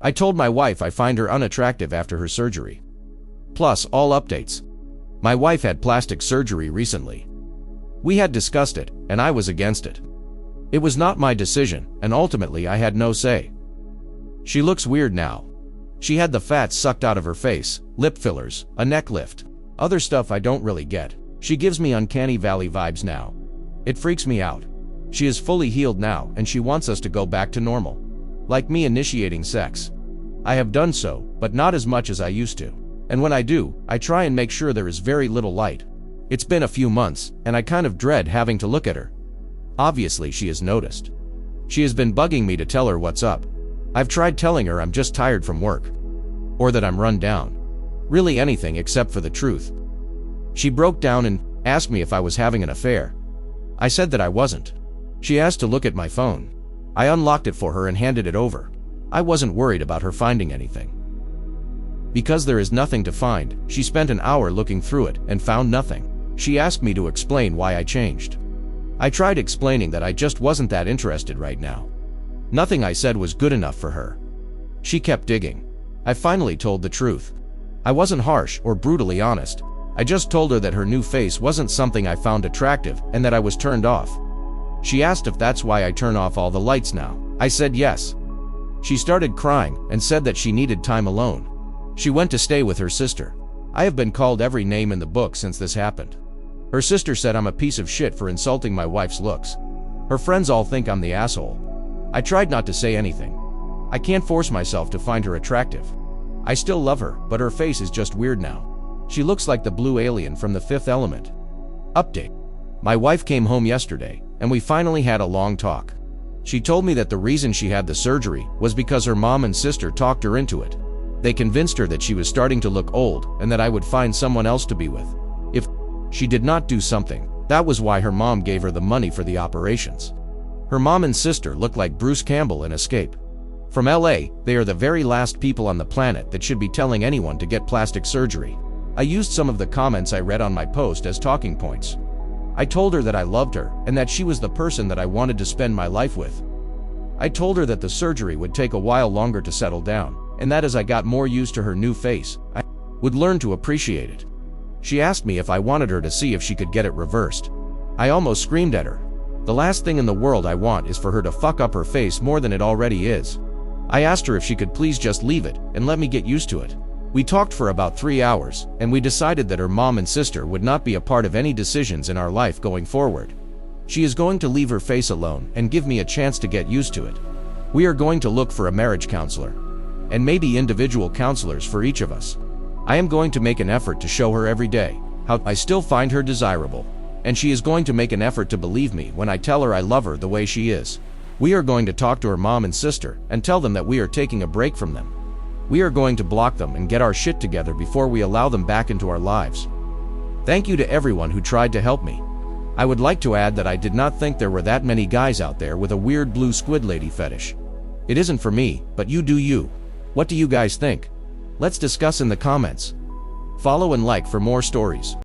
I told my wife I find her unattractive after her surgery. Plus, all updates. My wife had plastic surgery recently. We had discussed it, and I was against it. It was not my decision, and ultimately I had no say. She looks weird now. She had the fat sucked out of her face, lip fillers, a neck lift. Other stuff I don't really get. She gives me uncanny valley vibes now. It freaks me out. She is fully healed now, and she wants us to go back to normal. Like me initiating sex. I have done so, but not as much as I used to. And when I do, I try and make sure there is very little light. It's been a few months, and I kind of dread having to look at her. Obviously, she has noticed. She has been bugging me to tell her what's up. I've tried telling her I'm just tired from work. Or that I'm run down. Really anything except for the truth. She broke down and asked me if I was having an affair. I said that I wasn't. She asked to look at my phone. I unlocked it for her and handed it over. I wasn't worried about her finding anything. Because there is nothing to find, she spent an hour looking through it and found nothing. She asked me to explain why I changed. I tried explaining that I just wasn't that interested right now. Nothing I said was good enough for her. She kept digging. I finally told the truth. I wasn't harsh or brutally honest. I just told her that her new face wasn't something I found attractive and that I was turned off. She asked if that's why I turn off all the lights now. I said yes. She started crying and said that she needed time alone. She went to stay with her sister. I have been called every name in the book since this happened. Her sister said I'm a piece of shit for insulting my wife's looks. Her friends all think I'm the asshole. I tried not to say anything. I can't force myself to find her attractive. I still love her, but her face is just weird now. She looks like the blue alien from The Fifth Element. Update. My wife came home yesterday, and we finally had a long talk. She told me that the reason she had the surgery was because her mom and sister talked her into it. They convinced her that she was starting to look old and that I would find someone else to be with. If she did not do something, that was why her mom gave her the money for the operations. Her mom and sister look like Bruce Campbell in Escape. From LA, they are the very last people on the planet that should be telling anyone to get plastic surgery. I used some of the comments I read on my post as talking points. I told her that I loved her and that she was the person that I wanted to spend my life with. I told her that the surgery would take a while longer to settle down, and that as I got more used to her new face, I would learn to appreciate it. She asked me if I wanted her to see if she could get it reversed. I almost screamed at her. The last thing in the world I want is for her to fuck up her face more than it already is. I asked her if she could please just leave it and let me get used to it. We talked for about 3 hours, and we decided that her mom and sister would not be a part of any decisions in our life going forward. She is going to leave her face alone and give me a chance to get used to it. We are going to look for a marriage counselor, and maybe individual counselors for each of us. I am going to make an effort to show her every day how I still find her desirable, and she is going to make an effort to believe me when I tell her I love her the way she is. We are going to talk to her mom and sister and tell them that we are taking a break from them. We are going to block them and get our shit together before we allow them back into our lives. Thank you to everyone who tried to help me. I would like to add that I did not think there were that many guys out there with a weird blue squid lady fetish. It isn't for me, but you do you. What do you guys think? Let's discuss in the comments. Follow and like for more stories.